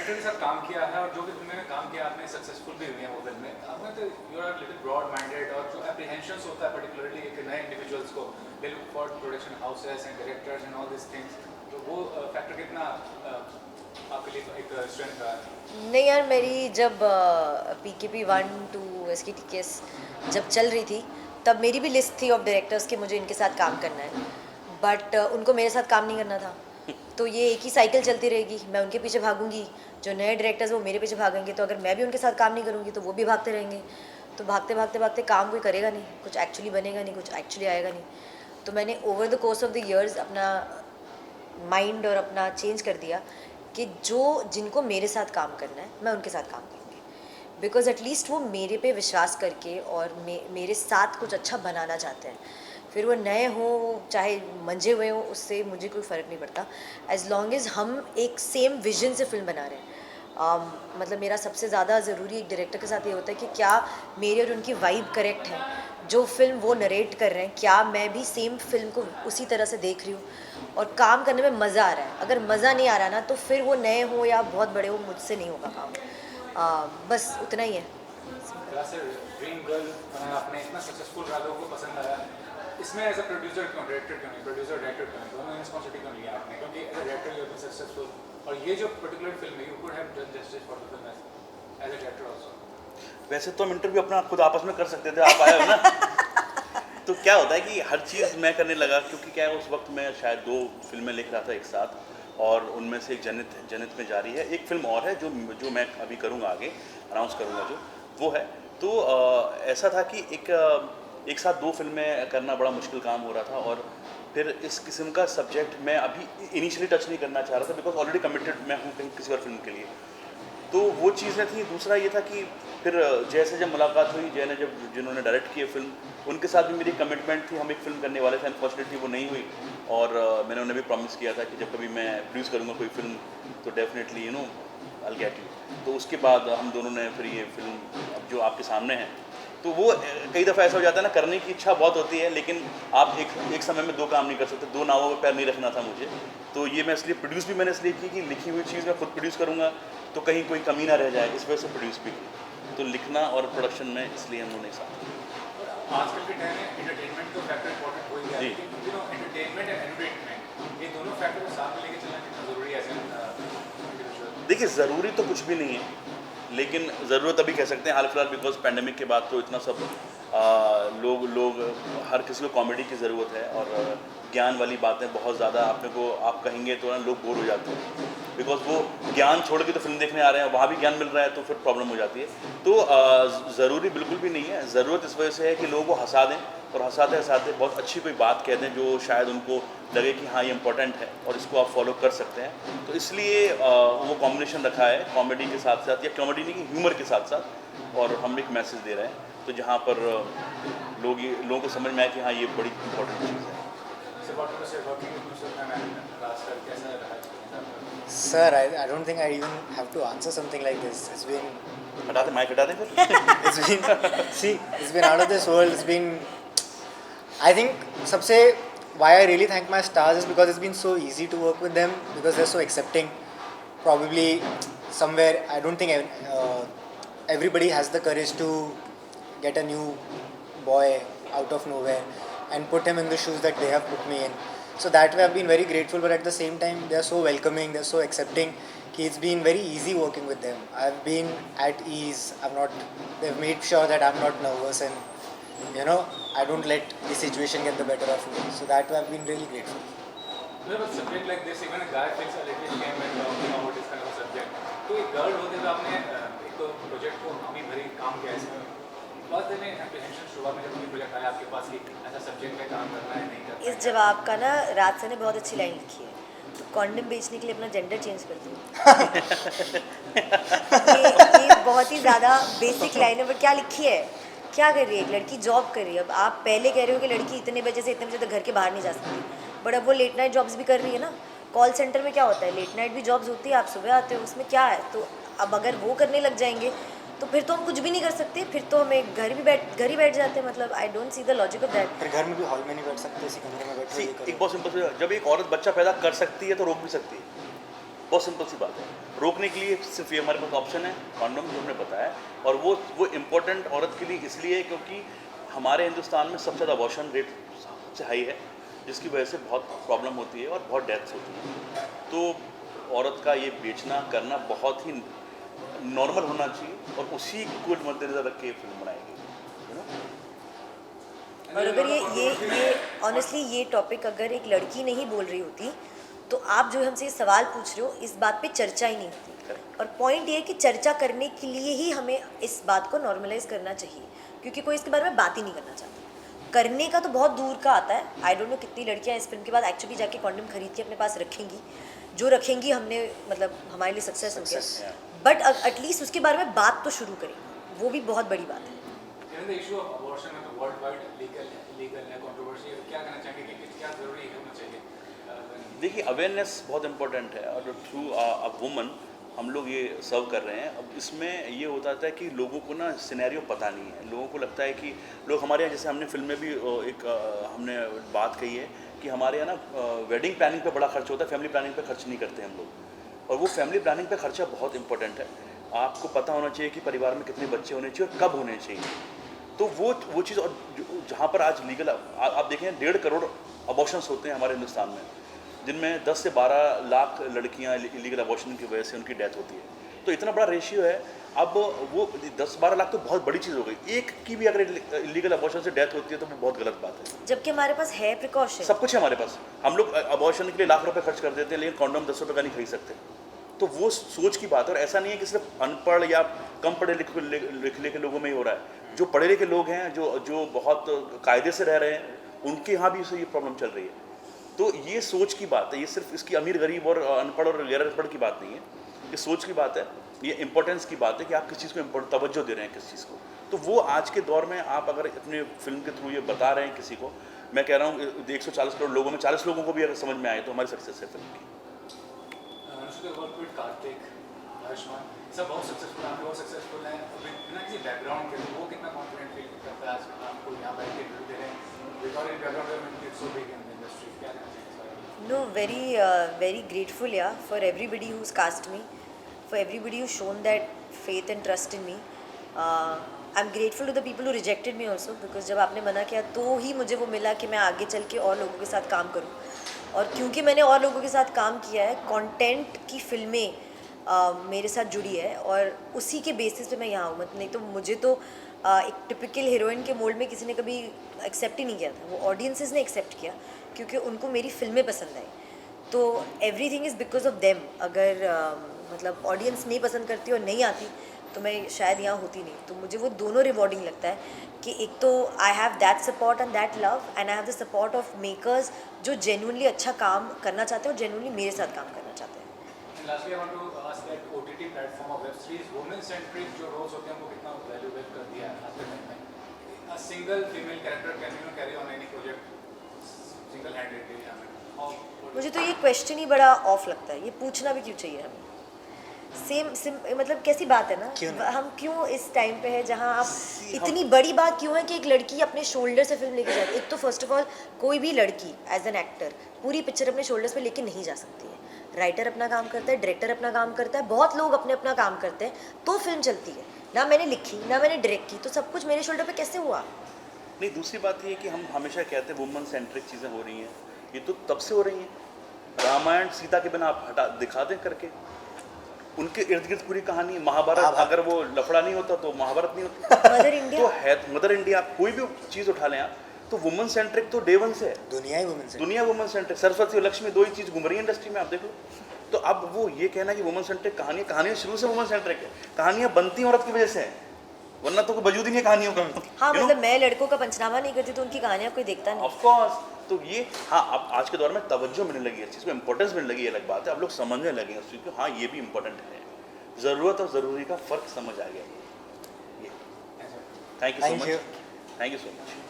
Director के साथ काम किया है और जो भी फिल्में में काम किया आपने सक्सेसफुल भी हुई हैं वो फिल्में, आपने तो you are little broad minded और जो एप्रीहेंशंस होता है पर्टिकुलरली एक नए इंडिविजुअल्स को, they look for production houses and directors and all this things, तो वो फैक्टर कितना आपके लिए एक स्ट्रेंथ रहा है? नहीं यार, मेरी जब PKP 1 2 SKTKS जब चल रही थी, तब मेरी भी लिस्ट थी ऑफ डायरेक्टर्स के मुझे इनके साथ काम करना है, बट उनको मेरे साथ काम नहीं करना था। तो ये एक ही साइकिल चलती रहेगी, मैं उनके पीछे भागूंगी, जो नए डायरेक्टर्स वो मेरे पीछे भागेंगे, तो अगर मैं भी उनके साथ काम नहीं करूँगी तो वो भी भागते रहेंगे। तो भागते भागते भागते काम कोई करेगा नहीं, कुछ एक्चुअली बनेगा नहीं, कुछ एक्चुअली आएगा नहीं। तो मैंने over the course of the years अपना माइंड और अपना चेंज कर दिया कि जो जिनको मेरे साथ काम करना है मैं उनके साथ काम करूँगी, बिकॉज एटलीस्ट वो मेरे पे विश्वास करके और मेरे साथ कुछ अच्छा बनाना चाहते हैं। फिर वो नए हों चाहे मंझे हुए हों, उससे मुझे कोई फ़र्क नहीं पड़ता, एज लॉन्ग एज हम एक सेम विजन से फिल्म बना रहे हैं। मतलब मेरा सबसे ज़्यादा ज़रूरी एक डायरेक्टर के साथ ये होता है कि क्या मेरी और उनकी वाइब करेक्ट है, जो फिल्म वो नरेट कर रहे हैं क्या मैं भी सेम फिल्म को उसी तरह से देख रही हूँ और काम करने में मज़ा आ रहा है। अगर मज़ा नहीं आ रहा ना, तो फिर वो नए हो या बहुत बड़े हो, मुझसे नहीं होगा काम। बस उतना ही है। ड्रीम गर्ल आपने इतना सक्सेसफुल रहा, लोगों को पसंद आया, इसमें एज अ प्रोड्यूसर क्यों, डायरेक्टर क्यों नहीं, प्रोड्यूसर डायरेक्टर क्यों नहीं, दोनों रिस्पॉन्सिबिलिटी क्यों लिया आपने? क्योंकि as a director you have been successful और ये जो पर्टिकुलर फिल्म है you could have done justice for the film as a director also. वैसे तो हम इंटरव्यू अपना खुद आपस में कर सकते थे, आप आए हो ना। तो क्या होता है कि हर चीज़ मैं करने लगा, क्योंकि क्या है उस वक्त मैं शायद 2 फिल्में लिख रहा था एक साथ, और उनमें से एक जनित में जारी है, एक फिल्म और है जो मैं अभी करूँगा, आगे अनाउंस करूँगा जो वो है। तो ऐसा था कि एक साथ 2 फिल्में करना बड़ा मुश्किल काम हो रहा था, और फिर इस किस्म का सब्जेक्ट मैं अभी इनिशियली टच नहीं करना चाह रहा था, बिकॉज ऑलरेडी कमिटेड मैं हूँ कहीं किसी और फिल्म के लिए। तो वो चीज़ें थी। दूसरा ये था कि फिर जैसे जब मुलाकात हुई जय ने, जिन्होंने डायरेक्ट की फिल्म, उनके साथ भी मेरी कमिटमेंट थी, हम एक फ़िल्म करने वाले थे, अनफॉर्चुनेटली वो नहीं हुई। और मैंने उन्हें भी प्रॉमिस किया था कि जब कभी मैं प्रोड्यूस करूँगा कोई फिल्म तो definitely I will get you. तो उसके बाद हम दोनों ने फिर ये फिल्म अब जो आपके सामने है, तो वो कई दफ़ा ऐसा हो जाता है ना, करने की इच्छा बहुत होती है, लेकिन आप एक समय में 2 काम नहीं कर सकते, 2 नावों पर पैर नहीं रखना था मुझे। तो ये मैं इसलिए प्रोड्यूस भी मैंने इसलिए की कि लिखी हुई चीज़ मैं खुद प्रोड्यूस करूँगा तो कहीं कोई कमी ना रह जाए, इस वजह से प्रोड्यूस भी की। तो लिखना और प्रोडक्शन में इसलिए हम लोग एक साथ। आजकल के टाइम में एंटरटेनमेंट तो फैक्टर इंपॉर्टेंट हो ही गया है, लेकिन you know entertainment and entertainment ये दोनों फैक्टर को साथ में लेके चलना कितना ज़रूरी है एज इंडिविजुअल? देखिए, ज़रूरी तो कुछ भी नहीं है, लेकिन ज़रूरत अभी कह सकते हैं हाल फिलहाल, बिकॉज पैंडेमिक के बाद तो इतना सब लोग हर किसी को कॉमेडी की ज़रूरत है, और ज्ञान वाली बातें बहुत ज़्यादा आप कहेंगे तो ना लोग बोर हो जाते हैं, बिकॉज वो ज्ञान छोड़ के तो फिल्म देखने आ रहे हैं, वहाँ भी ज्ञान मिल रहा है तो फिर प्रॉब्लम हो जाती है। तो ज़रूरी बिल्कुल भी नहीं है, ज़रूरत इस वजह से है कि लोगों को हंसा दें, और हंसाते हंसाते बहुत अच्छी कोई बात कह दें जो शायद उनको लगे कि हाँ ये इम्पोर्टेंट है और इसको आप फॉलो कर सकते हैं। तो इसलिए वो कॉम्बिनेशन रखा है कॉमेडी के साथ साथ, या कॉमेडी नहीं, ह्यूमर के साथ साथ, और हम एक मैसेज दे रहे हैं, तो जहाँ पर लोगों को समझ में आए कि हाँ ये बड़ी इंपॉर्टेंट चीज़ है। Sir, I don't think I even have to answer something like this. It's been mic हटा दें फिर। it's been out of this world. It's been, I think, सबसे why I really thank my stars is because it's been so easy to work with them, because they're so accepting. Probably somewhere I don't think everybody has the courage to get a new boy out of nowhere and put him in the shoes that they have put me in. So that way I've been very grateful, but at the same time they're so welcoming, they're so accepting. It's been very easy working with them. I've been at ease. They've made sure that I'm not nervous, and I don't let the situation get the better of me. So that way I've been really grateful. Well, a subject like this, even a guy feels a little shame when talking about this kind of subject. तो एक girl होते हुए आपने एक तो project को हामी भरी काम किया इसमें, बस देने एप्रीहेंशन शुरुआत में जब कोई प्रोजेक्ट आया आपके पास कि ऐसा सब्जेक्ट पे काम करना है नहीं करना है। इस जवाब का ना राज सर ने बहुत अच्छी लाइन लिखी है, तो कॉन्डम बेचने के लिए अपना जेंडर चेंज कर दूँ। ये बहुत ही ज़्यादा बेसिक लाइन है, बट क्या लिखी है, क्या कर रही है एक लड़की, जॉब कर रही है। अब आप पहले कह रहे हो कि लड़की इतने बजे से इतने बजे तक घर के बाहर नहीं जा सकती, बट अब वो लेट नाइट जॉब्स भी कर रही है ना। कॉल सेंटर में क्या होता है, लेट नाइट भी जॉब्स होती है, आप सुबह आते हो, उसमें क्या है। तो अब अगर वो करने लग जाएंगे तो फिर तो हम कुछ भी नहीं कर सकते, फिर तो हम एक घर ही बैठ जाते हैं। मतलब I don't see the logic of that. फिर घर में भी हॉल में नहीं बैठ सकते, इसी कमरे में बैठ एक बहुत सिंपल, जब एक औरत बच्चा पैदा कर सकती है तो रोक भी सकती है। बहुत सिंपल सी बात है। रोकने के लिए सिर्फ ये हमारे पास ऑप्शन है कॉन्डोम, जो हमने बताया, और वो इम्पोर्टेंट औरत के लिए इसलिए है क्योंकि हमारे हिंदुस्तान में सबसे ज़्यादा अबॉर्शन रेट सबसे हाई है, जिसकी वजह से बहुत प्रॉब्लम होती है और बहुत डेथ्स होती हैं। तो औरत का ये बेचना करना बहुत ही नॉर्मल होना चाहिए और उसी को मद्देनजर रख के फिल्म बनाई गई, यू नो। और अगर ये ऑनेस्टली ये टॉपिक अगर एक लड़की नहीं बोल रही होती तो आप जो हमसे ये सवाल पूछ रहे हो इस बात पे चर्चा ही नहीं होती। और पॉइंट ये है कि चर्चा करने के लिए ही हमें इस बात को नॉर्मलाइज करना चाहिए, क्योंकि कोई इसके बारे में बात ही नहीं करना चाहता। करने का तो बहुत दूर का आता है। आई डोंट नो कितनी लड़कियां इस फिल्म के बाद एक्चुअली जाके कॉन्डम खरीद के अपने पास रखेंगी। जो रखेंगी हमने मतलब हमारे लिए सक्सेस हो गया, बट एटलीस्ट उसके बारे में बात तो शुरू करेंगे, वो भी बहुत बड़ी बात है। द इशू ऑफ अबॉर्शन में तो वर्ल्ड वाइड लीगल है, कंट्रोवर्सी है, क्या कहना चाहेंगे कि क्या ज़रूरी होना चाहिए? देखिए, अवेयरनेस बहुत इम्पोर्टेंट है और थ्रू अ वुमन हम लोग ये सर्व कर रहे हैं। अब इसमें ये होता है कि लोगों को ना सिनेरियो पता नहीं है। लोगों को लगता है कि लोग हमारे यहाँ, जैसे हमने फिल्म में भी हमने बात कही है कि हमारे यहाँ ना वेडिंग प्लानिंग पे बड़ा खर्च होता है, फैमिली प्लानिंग पे खर्च नहीं करते हम लोग। और वो फैमिली प्लानिंग पे खर्चा बहुत इंपॉर्टेंट है। आपको पता होना चाहिए कि परिवार में कितने बच्चे होने चाहिए और कब होने चाहिए। तो वो चीज़, और जहाँ पर आज लीगल आप देखें 1.5 करोड़ अबॉर्शंस होते हैं हमारे हिंदुस्तान में, जिनमें 10 से 12 लाख लड़कियां इलीगल अबॉर्शन की वजह से उनकी डेथ होती है। तो इतना बड़ा रेशियो है। अब वो 10-12 लाख तो बहुत बड़ी चीज़ हो गई। एक की भी अगर इलीगल अबॉर्शन से डेथ होती है तो वो बहुत गलत बात है। जबकि हमारे पास है प्रिकॉशन, सब कुछ है हमारे पास। हम लोग अबॉर्शन के लिए लाख रुपए खर्च कर देते हैं, लेकिन कॉन्डोम 10 रुपये का नहीं खरीद सकते। तो वो सोच की बात है। और ऐसा नहीं है कि सिर्फ अनपढ़ या कम पढ़े लिखे के लोगों में ही हो रहा है। जो पढ़े लिखे लोग हैं, जो बहुत कायदे से रह रहे हैं, उनके यहाँ भी ये प्रॉब्लम चल रही है। तो ये सोच की बात है। ये सिर्फ इसकी अमीर गरीब और अनपढ़ और गैर अनपढ़ की बात नहीं है। ये सोच की बात है, ये इंपॉर्टेंस की बात है कि आप किस चीज़ को तवज्जो दे रहे हैं, किस चीज़ को। तो वो आज के दौर में आप अगर अपने फिल्म के थ्रू ये बता रहे हैं किसी को, मैं कह रहा हूँ 140 करोड़ लोगों में 40 लोगों को भी अगर समझ में आए तो हमारी सक्सेस है फिल्म की। कार्तिक, आयुष्मान, सब बहुत सक्सेसफुल, आप बहुत सक्सेसफुल हैं बिना किसी बैकग्राउंड के। वो कितना कॉन्फिडेंट फील करता है आज आपको यहाँ बैठ के इंटरव्यू दे रहे हैं without any background, it's so big in the industry? क्या कहना चाहिए? No, very grateful, yeah, for everybody who's cast me, for everybody who's shown that faith and trust in me. I'm grateful to the people who rejected me also, because जब आपने मना किया तो ही मुझे वो मिला कि मैं आगे चल के और लोगों के साथ काम करूं। और क्योंकि मैंने और लोगों के साथ काम किया है, कंटेंट की फिल्में मेरे साथ जुड़ी है और उसी के बेसिस पे मैं यहाँ हूँ। नहीं तो मुझे तो एक टिपिकल हीरोइन के मोल्ड में किसी ने कभी एक्सेप्ट ही नहीं किया था। वो ऑडियंसेस ने एक्सेप्ट किया क्योंकि उनको मेरी फिल्में पसंद आई। तो everything is because of them. अगर मतलब ऑडियंस नहीं पसंद करती और नहीं आती तो मैं शायद यहाँ होती नहीं। तो मुझे वो दोनों रिवॉर्डिंग लगता है कि एक तो I have that support and that love, and I have the support of makers जो जेन्युइनली अच्छा काम करना चाहते हैं और जेन्युइनली मेरे साथ काम करना चाहते हैं। Lastly, I want to ask that OTT platform of web series, women centric जो roles होते हैं उनको कितना वैल्यूएबल कर दिया है आज के टाइम में? A single female character can carry on any project single handedly. मुझे तो ये क्वेश्चन ही बड़ा ऑफ लगता है। ये पूछना भी क्यों चाहिए हमें? मतलब कैसी बात है ना, हम क्यों इस टाइम पे है जहाँ आप इतनी बड़ी बात क्यों है कि एक लड़की अपने शोल्डर से फिल्म लेके जाती है? एक तो फर्स्ट ऑफ ऑल कोई भी लड़की एज एन एक्टर पूरी पिक्चर अपने शोल्डर्स पे लेके नहीं जा सकती है। राइटर अपना काम करता है, डायरेक्टर अपना काम करता है, बहुत लोग अपने अपना काम करते हैं, तो फिल्म चलती है। ना मैंने लिखी ना मैंने डायरेक्ट की, तो सब कुछ मेरे शोल्डर पे कैसे हुआ? नहीं, दूसरी बात ये है कि हम हमेशा कहते हैं वुमन सेंट्रिक चीज़ें हो रही हैं। ये तो तब से हो रही हैं। रामायण सीता के बिना आप हटा दिखा दें करके, उनके इर्द गिर्द पूरी कहानी। महाभारत, अगर वो लफड़ा नहीं होता तो महाभारत नहीं होती। मदर इंडिया तो है मदर इंडिया, कोई भी चीज़ उठा लें आप, तो वुमन सेंट्रिक तो डे वन से है। दुनिया ही वुमेन से, दुनिया वुमन सेंट्रिक। सरस्वती और लक्ष्मी दो ही चीज़ घूम रही है इंडस्ट्री में, आप देख लो। तो अब वो ये कहना कि वुमन सेंट्रिक कहानियाँ शुरू से वुमन सेंट्रिक है। कहानियाँ बनती औरत की वजह से हैं, वरना तो कोई वजूद ही नहीं है कहानियों का। हाँ, मतलब मैं लड़कों का पंचनामा नहीं करती तो उनकी कहानियाँ कोई देखता नहीं। Of course. तो ये हाँ, अब आज के दौर में तवज्जो मिलने लगी है, इस चीज़ को इंपॉर्टेंस मिलने लगी है, अलग बात है। अब लोग समझने लगे हैं उस चीज़ को, हाँ ये भी इंपॉर्टेंट है। ज़रूरत और ज़रूरी का फ़र्क समझ आ गया ये। Thank you so much. Thank you so much.